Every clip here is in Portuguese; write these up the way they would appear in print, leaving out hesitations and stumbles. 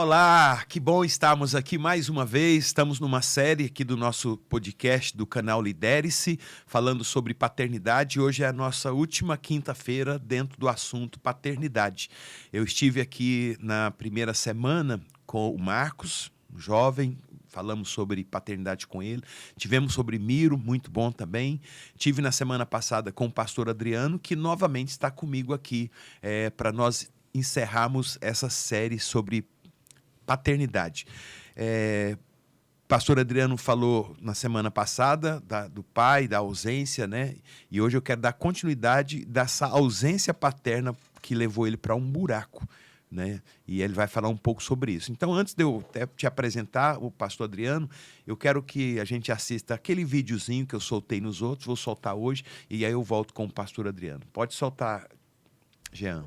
Olá, que bom estarmos aqui mais uma vez. Estamos numa série aqui do nosso podcast do canal Lidere-se, falando sobre paternidade. Hoje é a nossa última quinta-feira dentro do assunto paternidade. Eu estive aqui na primeira semana com o Marcos, um jovem. Falamos sobre paternidade com ele. Tivemos sobre Miro, muito bom também. Tive na semana passada com o pastor Adriano, que novamente está comigo aqui para nós encerrarmos essa série sobre paternidade. Pastor Adriano falou na semana passada do pai, da ausência, né? E hoje eu quero dar continuidade dessa ausência paterna que levou ele para um buraco, né? E ele vai falar um pouco sobre isso. Então, antes de eu te apresentar o pastor Adriano, eu quero que a gente assista aquele videozinho que eu soltei nos outros, vou soltar hoje, e aí eu volto com o pastor Adriano. Pode soltar, Jean.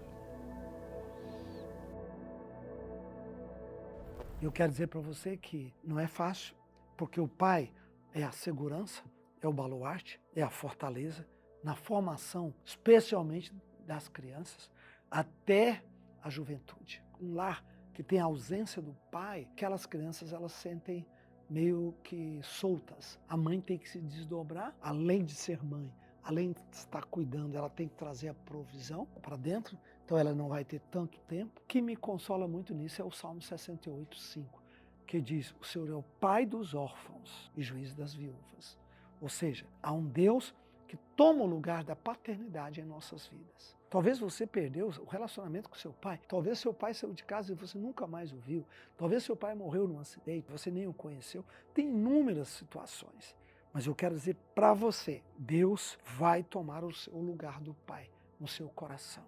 Eu quero dizer para você que não é fácil, porque o pai é a segurança, é o baluarte, é a fortaleza, na formação, especialmente das crianças, até a juventude. Um lar que tem a ausência do pai, aquelas crianças elas sentem meio que soltas. A mãe tem que se desdobrar, além de ser mãe, além de estar cuidando, ela tem que trazer a provisão para dentro, então ela não vai ter tanto tempo. O que me consola muito nisso é o Salmo 68, 5, que diz: o Senhor é o pai dos órfãos e juiz das viúvas. Ou seja, há um Deus que toma o lugar da paternidade em nossas vidas. Talvez você perdeu o relacionamento com seu pai, talvez seu pai saiu de casa e você nunca mais o viu, talvez seu pai morreu num acidente, você nem o conheceu. Tem inúmeras situações. Mas eu quero dizer para você, Deus vai tomar o lugar do pai no seu coração.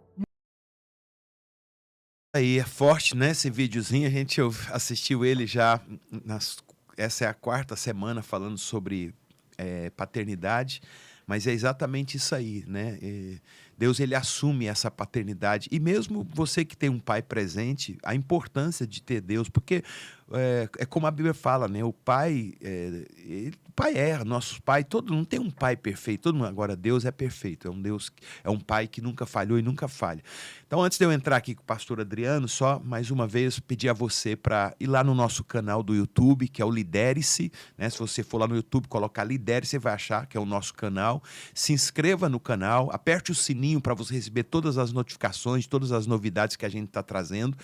Aí é forte, né? Esse videozinho, a gente assistiu ele já, essa é a quarta semana falando sobre paternidade, mas é exatamente isso aí, né? Deus, ele assume essa paternidade, e mesmo você que tem um pai presente, a importância de ter Deus, porque é como a Bíblia fala, né? O pai, o pai erra, nosso pai, não tem um pai perfeito, todo mundo, agora Deus é perfeito, é um pai que nunca falhou e nunca falha. Então, antes de eu entrar aqui com o pastor Adriano, só mais uma vez pedir a você para ir lá no nosso canal do YouTube, que é o Lidere-se, né? Se você for lá no YouTube, colocar Lidere, você vai achar que é o nosso canal. Se inscreva no canal, aperte o sininho para você receber todas as notificações, todas as novidades que a gente está trazendo.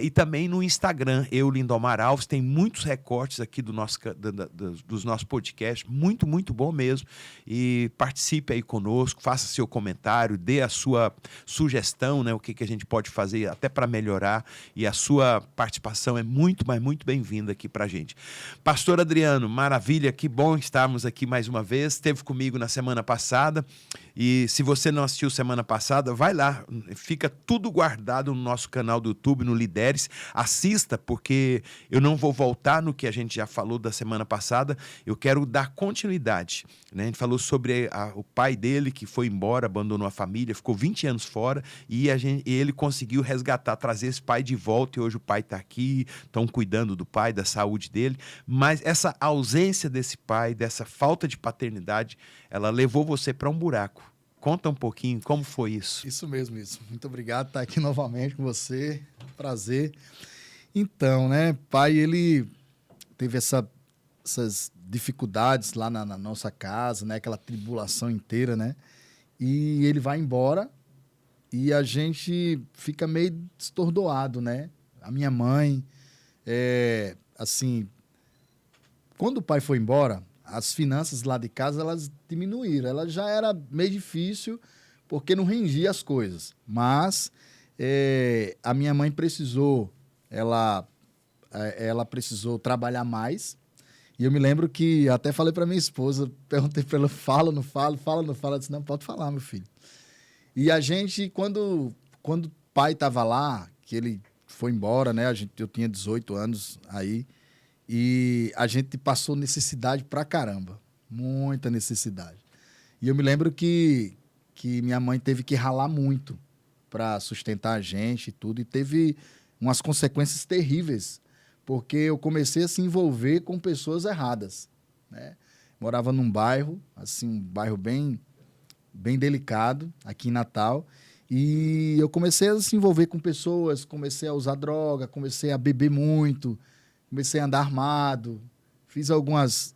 E também no Instagram, Lindomar Alves, tem muitos recortes aqui dos nossos podcasts, muito, muito bom mesmo. E participe aí conosco, faça seu comentário, dê a sua sugestão, né? O que a gente pode fazer até para melhorar, e a sua participação é muito, mas muito bem-vinda aqui para a gente. Pastor Adriano, maravilha, que bom estarmos aqui mais uma vez, esteve comigo na semana passada, e se você não assistiu semana passada, vai lá, fica tudo guardado no nosso canal do YouTube, no Lidere-se, assista, porque eu não vou voltar no que a gente já falou da semana passada, eu quero dar continuidade, né? A gente falou sobre o pai dele que foi embora, abandonou a família, ficou 20 anos fora, e ele conseguiu resgatar, trazer esse pai de volta, e hoje o pai está aqui, estão cuidando do pai, da saúde dele, mas essa ausência desse pai, dessa falta de paternidade, ela levou você para um buraco. Conta um pouquinho, como foi isso? Isso mesmo, isso. Muito obrigado por estar aqui novamente com você. Prazer. Então, né, pai, ele teve essas dificuldades lá na nossa casa, né, aquela tribulação inteira, né? E ele vai embora e a gente fica meio destordoado, né? A minha mãe, assim, quando o pai foi embora, as finanças lá de casa, elas diminuíram. Ela já era meio difícil, porque não rendia as coisas. Mas a minha mãe precisou, ela precisou trabalhar mais. E eu me lembro que até falei para minha esposa, perguntei para ela, fala, não fala, fala, não fala. Ela disse, não, pode falar, meu filho. E a gente, quando o pai estava lá, que ele foi embora, né? Eu tinha 18 anos aí, e a gente passou necessidade pra caramba. Muita necessidade. E eu me lembro que minha mãe teve que ralar muito para sustentar a gente e tudo. E teve umas consequências terríveis, porque eu comecei a se envolver com pessoas erradas, né? Morava num bairro, assim, um bairro bem delicado, aqui em Natal. E eu comecei a se envolver com pessoas, comecei a usar droga, comecei a beber muito, comecei a andar armado, fiz alguns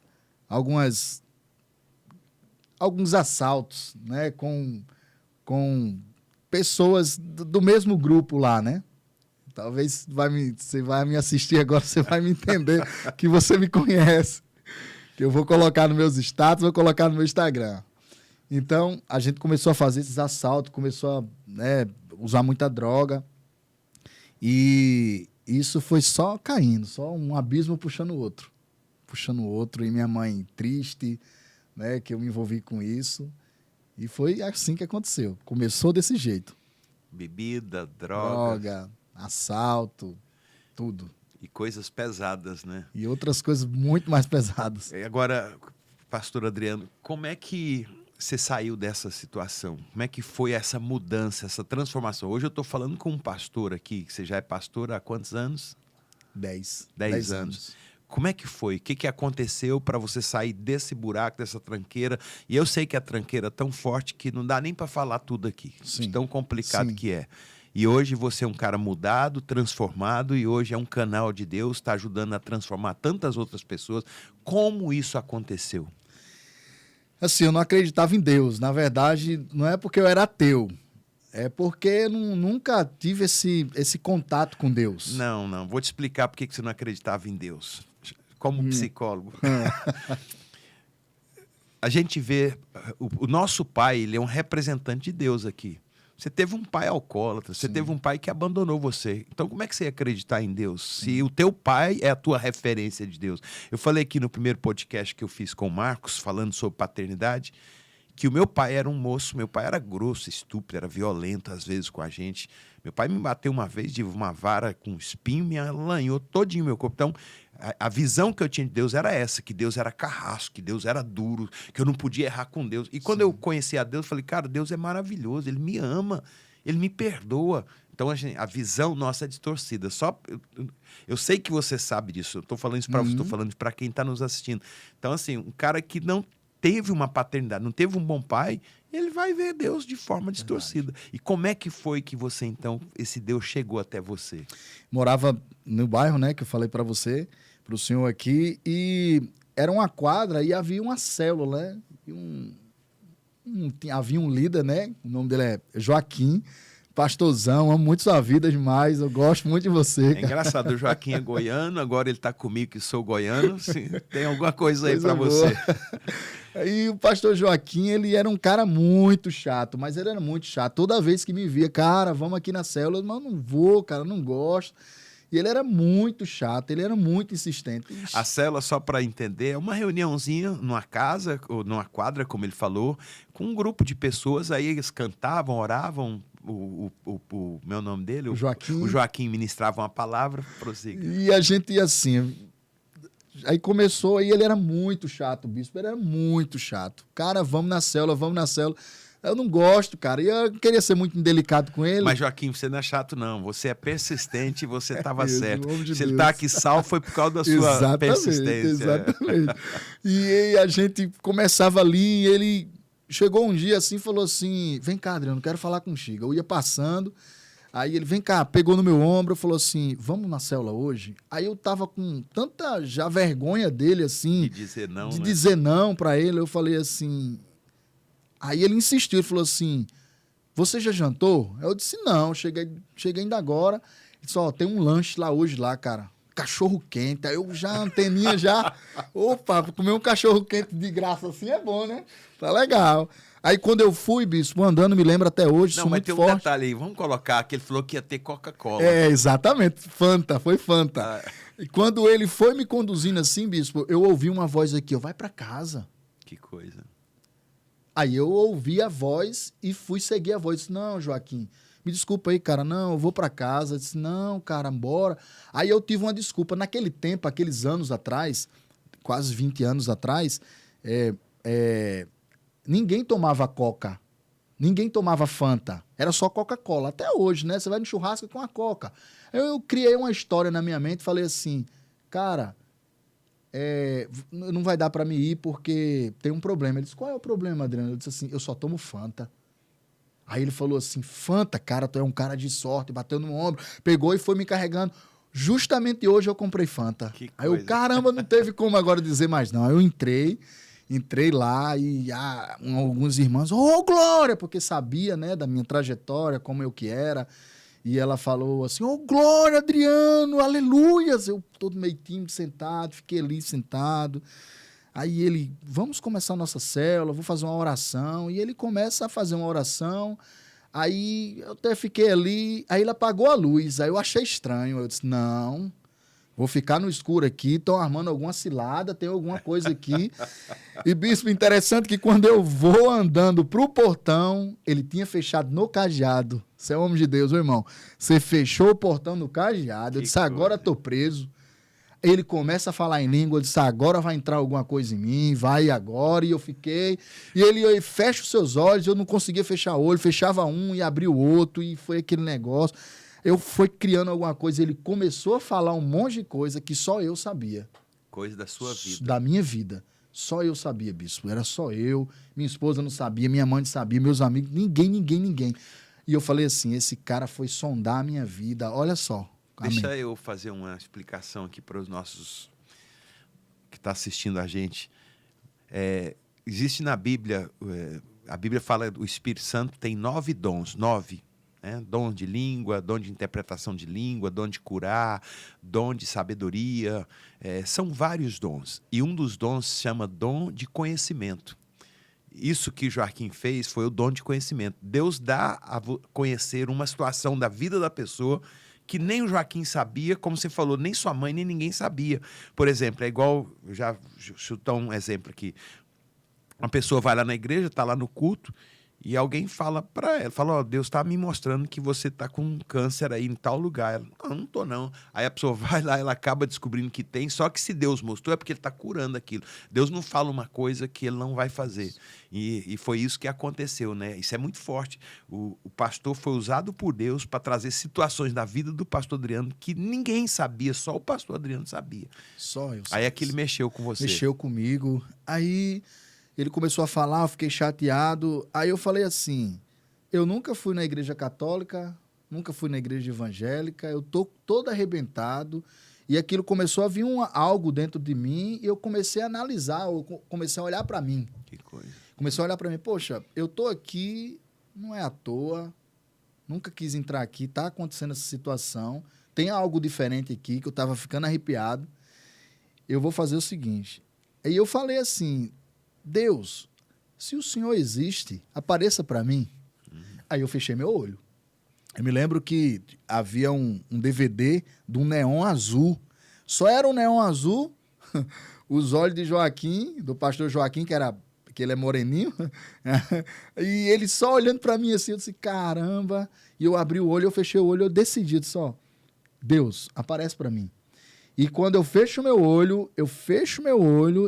assaltos, né, com pessoas do mesmo grupo lá, né? Talvez você vai me assistir agora, você vai me entender que você me conhece. Que eu vou colocar nos meus status, vou colocar no meu Instagram. Então, a gente começou a fazer esses assaltos, começou a, né, usar muita droga. E isso foi só caindo, só um abismo puxando o outro. Puxando o outro, e minha mãe triste, né, que eu me envolvi com isso. E foi assim que aconteceu. Começou desse jeito. Bebida, droga, assalto, tudo. E coisas pesadas, né? E outras coisas muito mais pesadas. E agora, pastor Adriano, como é que você saiu dessa situação? Como é que foi essa mudança, essa transformação? Hoje eu estou falando com um pastor aqui, que você já é pastor há quantos anos? 10 anos. Como é que foi? O que aconteceu para você sair desse buraco, dessa tranqueira? E eu sei que a tranqueira é tão forte que não dá nem para falar tudo aqui. Sim. De tão complicado Sim. que é. E hoje você é um cara mudado, transformado, e hoje é um canal de Deus, está ajudando a transformar tantas outras pessoas. Como isso aconteceu? Assim, eu não acreditava em Deus. Na verdade, não é porque eu era ateu. É porque eu nunca tive esse contato com Deus. Não. Vou te explicar por que você não acreditava em Deus. Como psicólogo. A gente vê... O nosso pai, ele é um representante de Deus aqui. Você teve um pai alcoólatra, você teve um pai que abandonou você. Então, como é que você ia acreditar em Deus? Se o teu pai é a tua referência de Deus. Eu falei aqui no primeiro podcast que eu fiz com o Marcos, falando sobre paternidade, que o meu pai era um moço, meu pai era grosso, estúpido, era violento às vezes com a gente. Meu pai me bateu uma vez de uma vara com espinho, me alanhou todinho meu corpo. Então, a visão que eu tinha de Deus era essa, que Deus era carrasco, que Deus era duro, que eu não podia errar com Deus. E quando eu conheci a Deus, eu falei, cara, Deus é maravilhoso, Ele me ama, Ele me perdoa. Então, a visão nossa é distorcida. Eu sei que você sabe disso, eu estou falando isso para você, estou falando para quem está nos assistindo. Então, assim, um cara que não teve uma paternidade, não teve um bom pai, ele vai ver Deus de forma distorcida. E como é que foi que você, então, esse Deus chegou até você? Morava no bairro, né, que eu falei para você, para o senhor aqui, e era uma quadra e havia uma célula, né? E havia um líder, né? O nome dele é Joaquim, pastorzão, amo muito sua vida demais, eu gosto muito de você. É engraçado, o Joaquim é goiano, agora ele está comigo que sou goiano, sim, tem alguma coisa aí para você. Aí o pastor Joaquim, ele era um cara muito chato, mas ele era muito chato. Toda vez que me via, cara, vamos aqui na célula, mas eu não vou, cara, não gosto. E ele era muito chato, ele era muito insistente. A célula, só para entender, é uma reuniãozinha numa casa, ou numa quadra, como ele falou, com um grupo de pessoas, aí eles cantavam, oravam, meu nome dele? O Joaquim. O Joaquim ministrava uma palavra, prossiga. E a gente ia assim... Aí começou, aí ele era muito chato, o bispo, ele era muito chato. Cara, vamos na célula, vamos na célula. Eu não gosto, cara, e eu queria ser muito indelicado com ele. Mas, Joaquim, você não é chato, não. Você é persistente e você estava certo. De Se ele está aqui salvo, foi por causa da sua persistência. Exatamente. E a gente começava ali, e ele chegou um dia assim e falou assim, vem cá, Adriano, quero falar contigo. Eu ia passando... Aí ele, vem cá, pegou no meu ombro e falou assim, vamos na célula hoje? Aí eu tava com tanta já vergonha dele, assim... De dizer não, de né? dizer não pra ele. Eu falei assim... Aí ele insistiu, ele falou assim, você já jantou? Eu disse, não, cheguei ainda agora. Ele disse, ó, tem um lanche lá hoje, lá, cara. Cachorro quente. Aí eu já, anteninha já... Opa, comer um cachorro quente de graça assim é bom, né? Tá legal. Aí quando eu fui, bispo, andando, me lembro até hoje, não, sou mas muito tem um forte. detalhe aí, vamos colocar que ele falou que ia ter Coca-Cola. É, exatamente, Fanta, foi Fanta. E quando ele foi me conduzindo assim, bispo, eu ouvi uma voz aqui, ó, vai pra casa. Que coisa. Aí eu ouvi a voz e fui seguir a voz. Disse, não, Joaquim, me desculpa aí, cara, não, eu vou pra casa. Eu disse, não, cara, bora. Aí eu tive uma desculpa. Naquele tempo, aqueles anos atrás, quase 20 anos atrás, ninguém tomava Coca, ninguém tomava Fanta, era só Coca-Cola. Até hoje, né? Você vai no churrasco com a Coca. Eu criei uma história na minha mente e falei assim, cara, não vai dar para me ir porque tem um problema. Ele disse, qual é o problema, Adriano? Eu disse assim, eu só tomo Fanta. Aí ele falou assim, Fanta, cara, tu é um cara de sorte, bateu no ombro, pegou e foi me carregando. Justamente hoje eu comprei Fanta. Que Aí eu, coisa. caramba, não teve como agora dizer mais não. Aí eu entrei lá e alguns irmãos, ô Glória, porque sabia, né, da minha trajetória, como eu que era. E ela falou assim, ô Glória, Adriano, aleluias. Eu todo meio tímido, sentado, fiquei ali sentado. Aí ele, vamos começar a nossa célula, vou fazer uma oração. E ele começa a fazer uma oração. Aí eu até fiquei ali, aí ele apagou a luz. Aí eu achei estranho. Eu disse, não, vou ficar no escuro aqui, estão armando alguma cilada, tem alguma coisa aqui. E, bispo, interessante que quando eu vou andando pro portão, ele tinha fechado no cadeado. Você é homem de Deus, meu irmão. Você fechou o portão no cadeado. Eu disse, agora tô preso. Ele começa a falar em língua, eu disse, agora vai entrar alguma coisa em mim, vai agora, e eu fiquei. E ele fecha os seus olhos, eu não conseguia fechar o olho, fechava um e abria o outro, e foi aquele negócio. Eu fui criando alguma coisa, ele começou a falar um monte de coisa que só eu sabia. Coisa da sua vida. Da minha vida. Só eu sabia, bispo. Era só eu, minha esposa não sabia, minha mãe não sabia, meus amigos, ninguém. E eu falei assim, esse cara foi sondar a minha vida, olha só. Deixa Amém. eu fazer uma explicação aqui para os nossos que estão assistindo a gente. Existe na Bíblia, a Bíblia fala que o Espírito Santo tem 9 dons, 9. Né? Dom de língua, dom de interpretação de língua, dom de curar, dom de sabedoria. São vários dons. E um dos dons se chama dom de conhecimento. Isso que Joaquim fez foi o dom de conhecimento. Deus dá a conhecer uma situação da vida da pessoa que nem o Joaquim sabia, como você falou, nem sua mãe, nem ninguém sabia. Por exemplo, é igual, já chutar um exemplo aqui, uma pessoa vai lá na igreja, está lá no culto, e alguém fala para ela, fala, Deus está me mostrando que você está com câncer aí em tal lugar. Ela, não estou não. Aí a pessoa vai lá, ela acaba descobrindo que tem, só que se Deus mostrou é porque ele está curando aquilo. Deus não fala uma coisa que ele não vai fazer. E foi isso que aconteceu, né? Isso é muito forte. O pastor foi usado por Deus para trazer situações da vida do pastor Adriano que ninguém sabia, só o pastor Adriano sabia. Só eu. Aí aquilo mexeu com você. Mexeu comigo. Aí ele começou a falar, eu fiquei chateado. Aí eu falei assim, eu nunca fui na igreja católica, nunca fui na igreja evangélica, eu tô todo arrebentado. E aquilo começou a vir algo dentro de mim e eu comecei a analisar, eu comecei a olhar para mim. Que coisa. Comecei a olhar para mim, poxa, eu tô aqui, não é à toa, nunca quis entrar aqui, tá acontecendo essa situação, tem algo diferente aqui que eu tava ficando arrepiado. Eu vou fazer o seguinte. Aí eu falei assim, Deus, se o Senhor existe, apareça para mim. Aí eu fechei meu olho. Eu me lembro que havia um DVD de um neon azul. Só era um neon azul, os olhos de Joaquim, do pastor Joaquim, que ele é moreninho, e ele só olhando para mim assim, eu disse, caramba. E eu abri o olho, eu fechei o olho, eu decidi, disse, Deus, aparece para mim. E quando eu fecho meu olho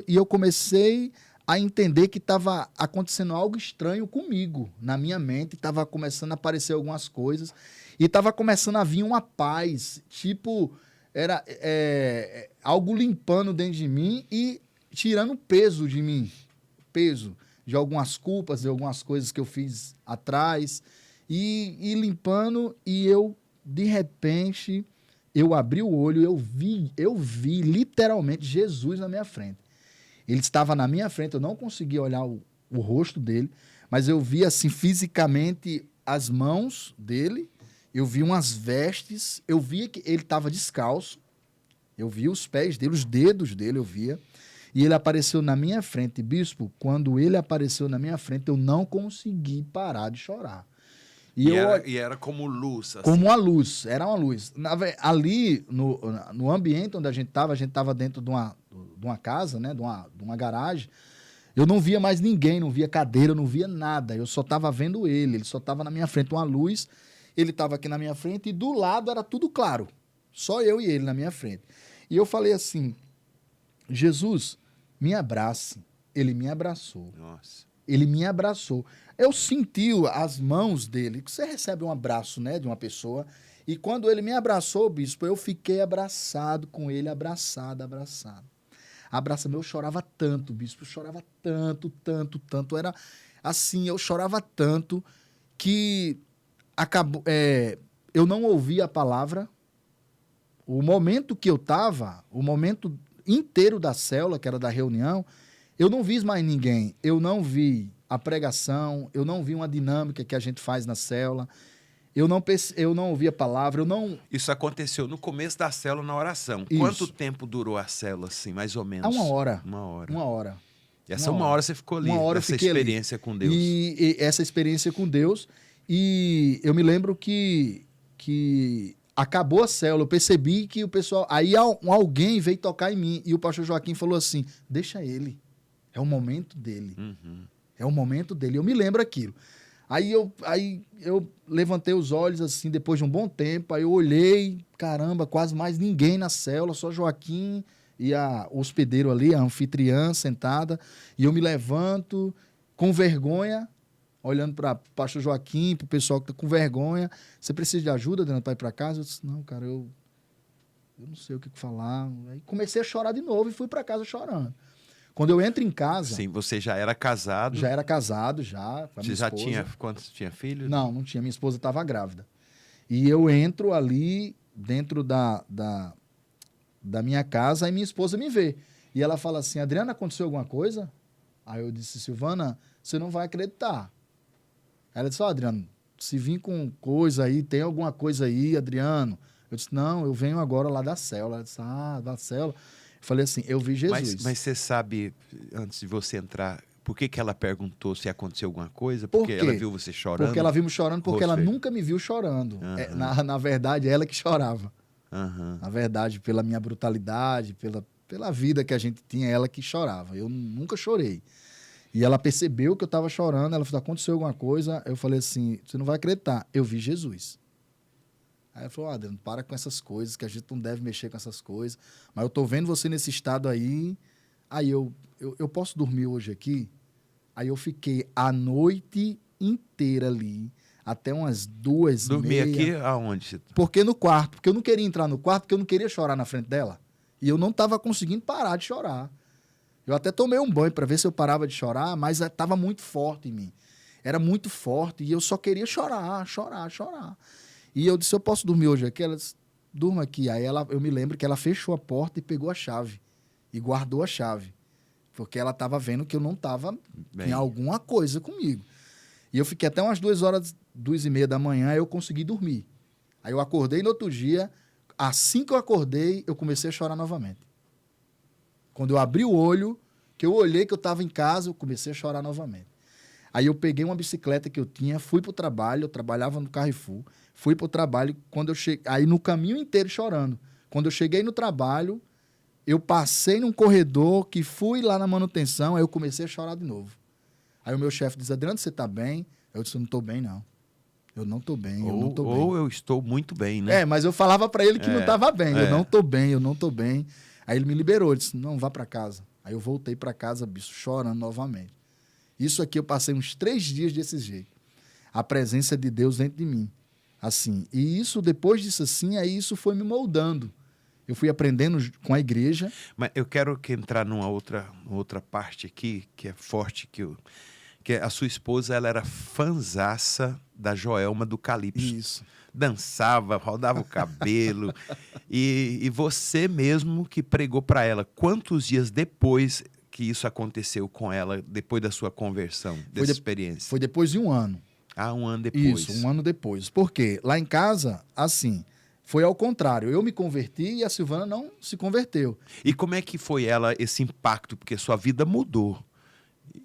e eu comecei a entender que estava acontecendo algo estranho comigo, na minha mente, estava começando a aparecer algumas coisas, e estava começando a vir uma paz, tipo, era algo limpando dentro de mim e tirando peso de mim, peso de algumas culpas, de algumas coisas que eu fiz atrás, e limpando, e eu, de repente, eu abri o olho, eu vi literalmente Jesus na minha frente. Ele estava na minha frente, eu não conseguia olhar o rosto dele, mas eu vi assim fisicamente as mãos dele, eu vi umas vestes, eu via que ele estava descalço, eu vi os pés dele, os dedos dele eu via, e ele apareceu na minha frente. Bispo, quando ele apareceu na minha frente, eu não consegui parar de chorar. E era como luz. Assim. Como uma luz, era uma luz. Ali, no ambiente onde a gente estava dentro de uma casa, né, de uma garagem. Eu não via mais ninguém, não via cadeira, não via nada. Eu só estava vendo ele só estava na minha frente, uma luz. Ele estava aqui na minha frente e do lado era tudo claro. Só eu e ele na minha frente. E eu falei assim, Jesus, me abrace. Ele me abraçou. Nossa. Ele me abraçou. Eu senti as mãos dele. Você recebe um abraço, né, de uma pessoa. E quando ele me abraçou, bispo, eu fiquei abraçado com ele, abraçado. Eu chorava tanto, bispo. Eu chorava tanto. Era assim, eu chorava tanto que acabou, eu não ouvi a palavra. O momento que eu estava, o momento inteiro da célula, que era da reunião, eu não vi mais ninguém. Eu não vi a pregação, eu não vi uma dinâmica que a gente faz na célula. Eu não ouvi a palavra, eu não... Isso aconteceu no começo da célula, na oração. Isso. Quanto tempo durou a célula, assim, mais ou menos? Uma hora. Uma hora. Uma hora. E essa uma hora você ficou ali, Uma hora eu essa fiquei experiência ali. com Deus. E essa experiência com Deus. E eu me lembro que acabou a célula, eu percebi que o pessoal... Aí alguém veio tocar em mim e o pastor Joaquim falou assim, deixa ele, é o momento dele. Uhum. É o momento dele. Eu me lembro aquilo. Aí eu levantei os olhos assim, depois de um bom tempo, aí eu olhei, caramba, quase mais ninguém na célula, só Joaquim e o hospedeiro ali, a anfitriã sentada, e eu me levanto com vergonha, olhando para o pastor Joaquim, para o pessoal que está com vergonha. Você precisa de ajuda, Adriano, para ir para casa? Eu disse, não, cara, eu não sei o que falar. Aí comecei a chorar de novo e fui para casa chorando. Quando eu entro em casa... Sim, você já era casado. Já era casado, já. Com a Você minha já esposa. tinha... Quantos tinha filhos? Não tinha. Minha esposa estava grávida. E eu entro ali dentro da minha casa e minha esposa me vê. E ela fala assim, Adriana, aconteceu alguma coisa? Aí eu disse, Silvana, você não vai acreditar. Aí ela disse, Adriano, se vir com coisa aí, tem alguma coisa aí, Adriano? Eu disse, não, eu venho agora lá da célula. Ela disse, da célula. Eu falei assim, eu vi Jesus. Mas você sabe, antes de você entrar, por que ela perguntou se aconteceu alguma coisa? Porque ela viu você chorando? Porque ela viu me chorando, porque ela Roosevelt. nunca me viu chorando. Uhum. Na verdade, ela que chorava. Uhum. Na verdade, pela minha brutalidade, pela vida que a gente tinha, ela que chorava. Eu nunca chorei. E ela percebeu que eu estava chorando, ela falou, aconteceu alguma coisa? Eu falei assim, você não vai acreditar, eu vi Jesus. Aí ela falou, Adriano, para com essas coisas, que a gente não deve mexer com essas coisas. Mas eu tô vendo você nesse estado aí. Aí eu posso dormir hoje aqui? Aí eu fiquei a noite inteira ali, até umas 2h30. Dormir aqui aonde? Porque no quarto, porque eu não queria entrar no quarto, porque eu não queria chorar na frente dela. E eu não estava conseguindo parar de chorar. Eu até tomei um banho para ver se eu parava de chorar, mas estava muito forte em mim. Era muito forte e eu só queria chorar. E eu disse, eu posso dormir hoje aqui? Ela disse, durma aqui. Aí eu me lembro que ela fechou a porta e pegou a chave. E guardou a chave. Porque ela estava vendo que eu não estava em alguma coisa comigo. E eu fiquei até umas 2h30 da manhã, eu consegui dormir. Aí eu acordei no outro dia, assim que eu acordei, eu comecei a chorar novamente. Quando eu abri o olho, que eu olhei que eu estava em casa, eu comecei a chorar novamente. Aí eu peguei uma bicicleta que eu tinha, fui para o trabalho, eu trabalhava no Carrefour, fui para o trabalho, quando eu cheguei, aí no caminho inteiro chorando. Quando eu cheguei no trabalho, eu passei num corredor, que fui lá na manutenção, aí eu comecei a chorar de novo. Aí o meu chefe disse, Adriano, você está bem? Eu disse, eu não estou bem, não. Eu não estou bem, eu não estou bem. Ou eu estou muito bem, né? Mas eu falava para ele que não estava bem. Eu não estou bem. Aí ele me liberou, ele disse, não, vá para casa. Aí eu voltei para casa, bicho, chorando novamente. Isso aqui eu passei uns 3 dias desse jeito. A presença de Deus dentro de mim. Assim, e isso, depois disso assim, aí isso foi me moldando. Eu fui aprendendo com a igreja. Mas eu quero entrar numa outra parte aqui, que é forte, que a sua esposa, ela era fanzaça da Joelma do Calypso. Isso. Dançava, rodava o cabelo. e você mesmo que pregou para ela. Quantos dias depois que isso aconteceu com ela, depois da sua conversão, dessa experiência? Foi depois de 1 ano. Um ano depois. Isso, 1 ano depois. Por quê? Lá em casa, assim, foi ao contrário. Eu me converti e a Silvana não se converteu. E como é que foi esse impacto? Porque sua vida mudou.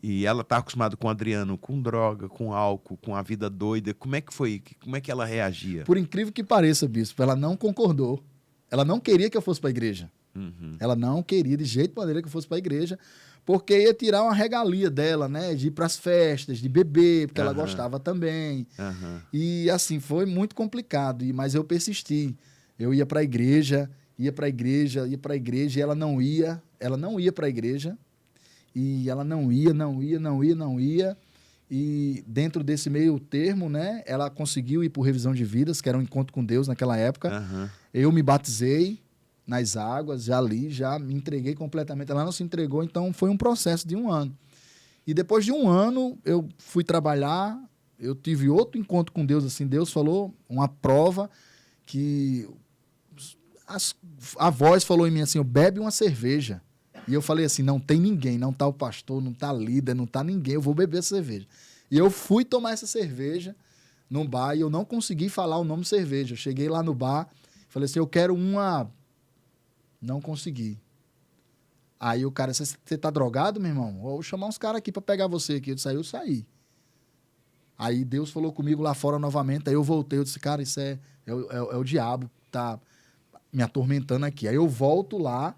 E ela está acostumada com o Adriano, com droga, com álcool, com a vida doida. Como é que foi? Como é que ela reagia? Por incrível que pareça, bispo, ela não concordou. Ela não queria que eu fosse para a igreja. Uhum. Ela não queria de jeito maneira que eu fosse para a igreja, porque ia tirar uma regalia dela, né? De ir para as festas, de beber, porque ela gostava também. E assim, foi muito complicado, mas eu persisti. Eu ia para a igreja, e ela não ia para a igreja. E ela não ia. E dentro desse meio termo, né, ela conseguiu ir por revisão de vidas, que era um encontro com Deus naquela época. Eu me batizei nas águas, já me entreguei completamente. Ela não se entregou, então foi um processo de 1 ano. E depois de 1 ano, eu fui trabalhar, eu tive outro encontro com Deus, assim, Deus falou uma prova que a voz falou em mim assim, bebe uma cerveja. E eu falei assim, não tem ninguém, não tá o pastor, não tá líder, não tá ninguém, eu vou beber essa cerveja. E eu fui tomar essa cerveja num bar e eu não consegui falar o nome cerveja. Eu cheguei lá no bar, falei assim, eu quero uma... Não consegui. Aí o cara, você tá drogado, meu irmão? Eu vou chamar uns caras aqui pra pegar você aqui. Eu saí. Aí Deus falou comigo lá fora novamente, aí eu voltei, eu disse, cara, isso é o diabo, tá me atormentando aqui. Aí eu volto lá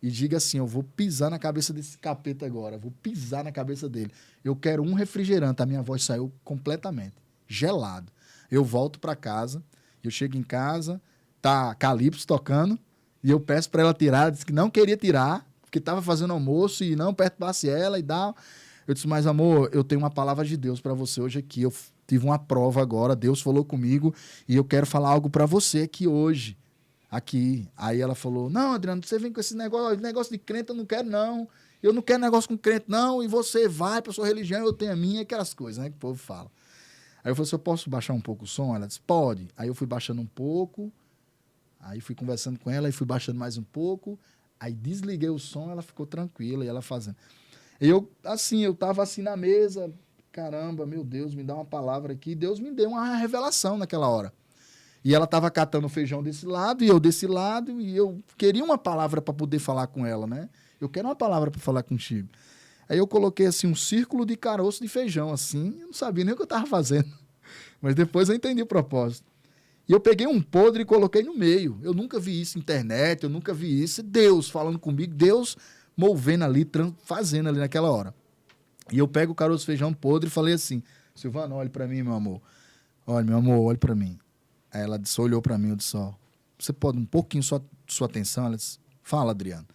e digo assim, eu vou pisar na cabeça desse capeta agora, vou pisar na cabeça dele. Eu quero um refrigerante, a minha voz saiu completamente, gelado. Eu volto pra casa, eu chego em casa, tá Calypso tocando, e eu peço pra ela tirar, ela disse que não queria tirar, porque tava fazendo almoço e não perturbasse ela e tal. Eu disse, mas amor, eu tenho uma palavra de Deus para você hoje aqui. Eu tive uma prova agora, Deus falou comigo e eu quero falar algo para você aqui hoje. Aqui. Aí ela falou, não, Adriano, você vem com esse negócio de crente, eu não quero não. Eu não quero negócio com crente não. E você vai para sua religião, eu tenho a minha, aquelas coisas, né, que o povo fala. Aí eu falei, eu posso baixar um pouco o som? Ela disse, pode. Aí eu fui baixando um pouco, aí fui conversando com ela, aí fui baixando mais um pouco, aí desliguei o som, ela ficou tranquila e ela fazendo. Eu tava assim na mesa, caramba, meu Deus, me dá uma palavra aqui. Deus me deu uma revelação naquela hora. E ela tava catando o feijão desse lado e eu desse lado, e eu queria uma palavra para poder falar com ela, né? Eu quero uma palavra para falar contigo. Aí eu coloquei assim um círculo de caroço de feijão, assim, eu não sabia nem o que eu tava fazendo. Mas depois eu entendi o propósito. E eu peguei um podre e coloquei no meio. Eu nunca vi isso na internet, eu nunca vi isso. Deus falando comigo, Deus movendo ali, fazendo ali naquela hora. E eu pego o caroço de feijão podre e falei assim, Silvana, olhe para mim, meu amor. Olha, meu amor, olhe para mim. Aí ela disse, olhou para mim, eu disse, ó, você pode um pouquinho sua atenção? Ela disse, fala, Adriano.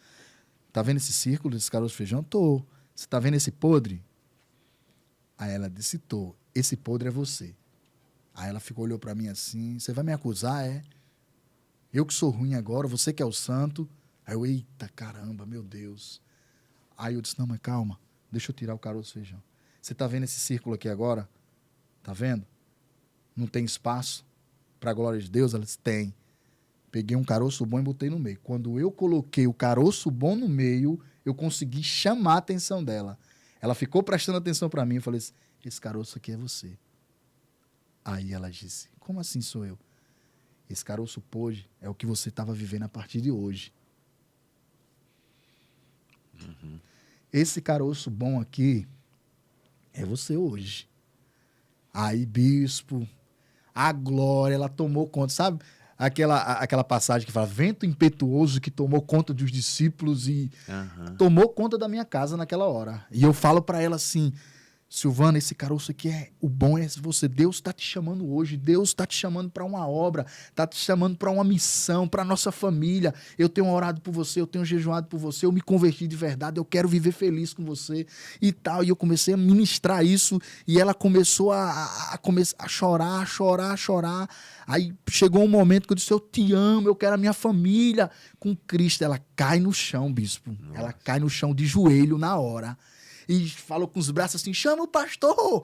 Tá vendo esse círculo, esse caroço de feijão? Tô. Você tá vendo esse podre? Aí ela disse, tô. Esse podre é você. Aí ela olhou para mim assim, você vai me acusar, é? Eu que sou ruim agora, você que é o santo. Aí eu, eita, caramba, meu Deus. Aí eu disse, não, mas calma, deixa eu tirar o caroço de feijão. Você tá vendo esse círculo aqui agora? Tá vendo? Não tem espaço para a glória de Deus? Ela disse, tem. Peguei um caroço bom e botei no meio. Quando eu coloquei o caroço bom no meio, eu consegui chamar a atenção dela. Ela ficou prestando atenção para mim. Eu falei assim, esse caroço aqui é você. Aí ela disse, como assim sou eu? Esse caroço podre é o que você estava vivendo a partir de hoje. Uhum. Esse caroço bom aqui é você hoje. Aí, bispo, a glória, ela tomou conta. Sabe aquela passagem que fala, vento impetuoso que tomou conta dos discípulos e tomou conta da minha casa naquela hora. E eu falo para ela assim, Silvana, esse caroço aqui o bom é você. Deus está te chamando hoje. Deus está te chamando para uma obra. Está te chamando para uma missão, para a nossa família. Eu tenho orado por você, eu tenho jejuado por você. Eu me converti de verdade. Eu quero viver feliz com você e tal. E eu comecei a ministrar isso. E ela começou a chorar. Aí chegou um momento que eu disse, eu te amo, eu quero a minha família com Cristo. Ela cai no chão, bispo. Nossa. Ela cai no chão de joelho na hora. E falou com os braços assim, chame o pastor,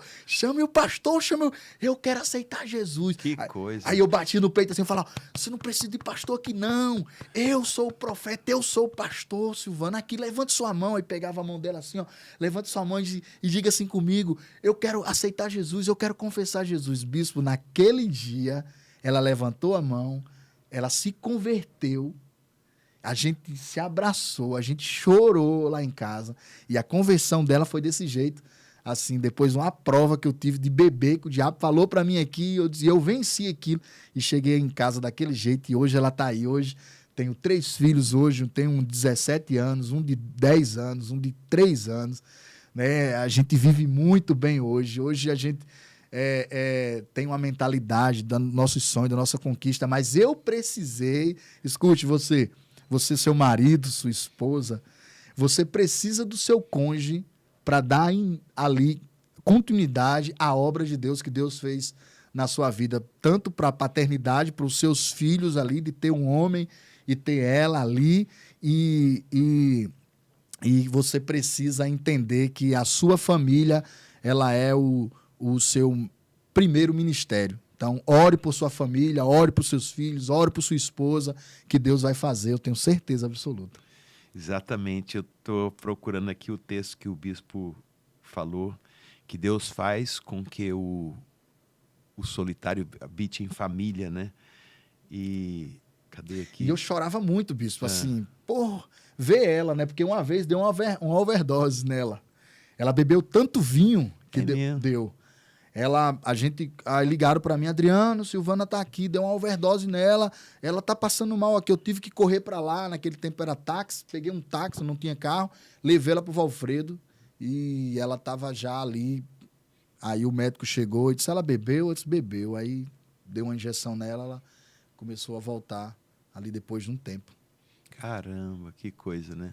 eu quero aceitar Jesus. Que coisa. Aí eu bati no peito assim, eu falava, você não precisa de pastor aqui não, eu sou o profeta, eu sou o pastor, Silvana, aqui, levante sua mão. Aí pegava a mão dela assim, ó, levante sua mão e diga assim comigo, eu quero aceitar Jesus, eu quero confessar Jesus. Bispo, naquele dia, ela levantou a mão, ela se converteu, a gente se abraçou, a gente chorou lá em casa. E a conversão dela foi desse jeito. Assim, depois de uma prova que eu tive de bebê, que o diabo falou para mim aqui, eu venci aquilo. E cheguei em casa daquele jeito. E hoje ela tá aí. Hoje tenho 3 filhos hoje. Tenho um de 17 anos, um de 10 anos, um de 3 anos. Né? A gente vive muito bem hoje. Hoje a gente tem uma mentalidade do nosso sonho, da nossa conquista. Mas eu precisei... Escute, você, seu marido, sua esposa, você precisa do seu cônjuge para dar ali continuidade à obra de Deus que Deus fez na sua vida, tanto para a paternidade, para os seus filhos ali, de ter um homem e ter ela ali, e você precisa entender que a sua família, ela é o seu primeiro ministério. Então, ore por sua família, ore por seus filhos, ore por sua esposa, que Deus vai fazer, eu tenho certeza absoluta. Exatamente, eu estou procurando aqui o texto que o bispo falou, que Deus faz com que o solitário habite em família, né? E cadê aqui? E eu chorava muito, bispo, assim, ver ela, né? Porque uma vez deu uma overdose nela. Ela bebeu tanto vinho que deu. Aí ligaram para mim, Adriano, Silvana tá aqui, deu uma overdose nela, ela tá passando mal aqui, eu tive que correr para lá, naquele tempo era táxi, peguei um táxi, não tinha carro, levei ela pro Valfredo e ela tava já ali, aí o médico chegou e disse, ela bebeu? Eu disse, bebeu, aí deu uma injeção nela, ela começou a voltar ali depois de um tempo. Caramba, que coisa, né?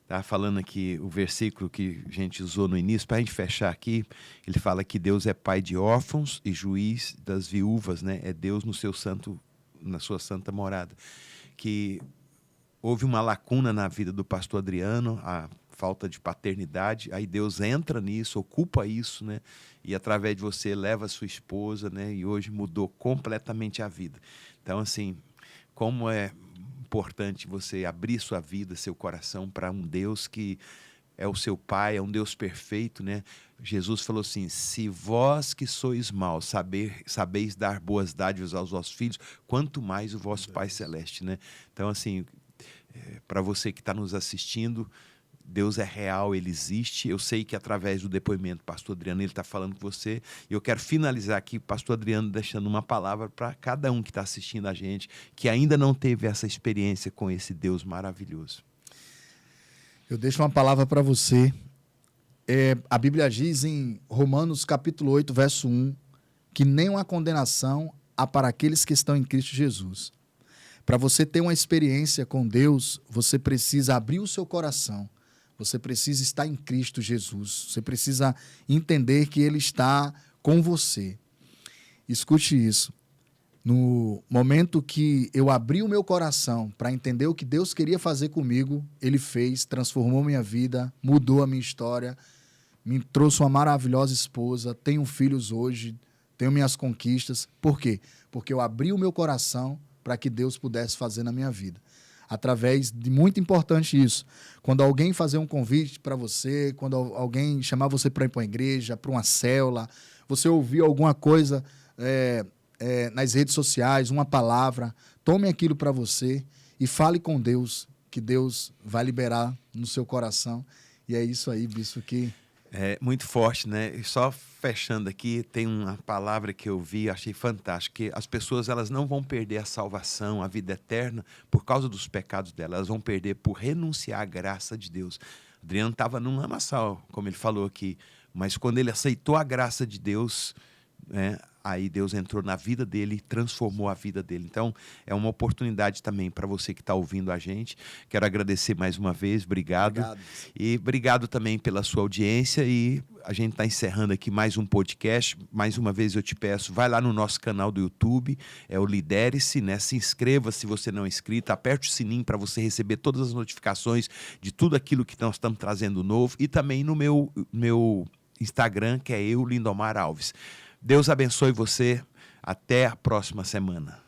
Estava falando aqui o versículo que a gente usou no início, para a gente fechar aqui, ele fala que Deus é pai de órfãos e juiz das viúvas, né? É Deus na sua santa morada. Que houve uma lacuna na vida do pastor Adriano, a falta de paternidade, aí Deus entra nisso, ocupa isso, né? E através de você leva a sua esposa, né? E hoje mudou completamente a vida. Então, assim, como é importante você abrir sua vida, seu coração para um Deus que é o seu Pai, é um Deus perfeito, né? Jesus falou assim, se vós que sois maus sabeis dar boas dádivas aos vossos filhos, quanto mais o vosso Pai Celeste, né? Então, assim, para você que está nos assistindo, Deus é real, Ele existe. Eu sei que através do depoimento do pastor Adriano, Ele está falando com você. E eu quero finalizar aqui, pastor Adriano, deixando uma palavra para cada um que está assistindo a gente, que ainda não teve essa experiência com esse Deus maravilhoso. Eu deixo uma palavra para você. A Bíblia diz em Romanos capítulo 8, verso 1, que nenhuma condenação há para aqueles que estão em Cristo Jesus. Para você ter uma experiência com Deus, você precisa abrir o seu coração. Você precisa estar em Cristo Jesus. Você precisa entender que Ele está com você. Escute isso. No momento que eu abri o meu coração para entender o que Deus queria fazer comigo, Ele fez, transformou minha vida, mudou a minha história, me trouxe uma maravilhosa esposa, tenho filhos hoje, tenho minhas conquistas. Por quê? Porque eu abri o meu coração para que Deus pudesse fazer na minha vida. Através de, muito importante isso, quando alguém fazer um convite para você, quando alguém chamar você para ir para uma igreja, para uma célula, você ouvir alguma coisa nas redes sociais, uma palavra, tome aquilo para você e fale com Deus, que Deus vai liberar no seu coração. E é isso aí, bispo, que... É muito forte, né? E só fechando aqui, tem uma palavra que eu vi, achei fantástica, que as pessoas elas não vão perder a salvação, a vida eterna, por causa dos pecados delas, elas vão perder por renunciar à graça de Deus. Adriano estava num lamaçal, como ele falou aqui, mas quando ele aceitou a graça de Deus, né, aí Deus entrou na vida dele e transformou a vida dele. Então, é uma oportunidade também para você que está ouvindo a gente. Quero agradecer mais uma vez, obrigado. E obrigado também pela sua audiência. E a gente está encerrando aqui mais um podcast. Mais uma vez eu te peço, vai lá no nosso canal do YouTube, é o Lidere-se, né? Se inscreva se você não é inscrito, aperte o sininho para você receber todas as notificações de tudo aquilo que nós estamos trazendo novo. E também no meu Instagram, que é eu, Lindomar Alves. Deus abençoe você. Até a próxima semana.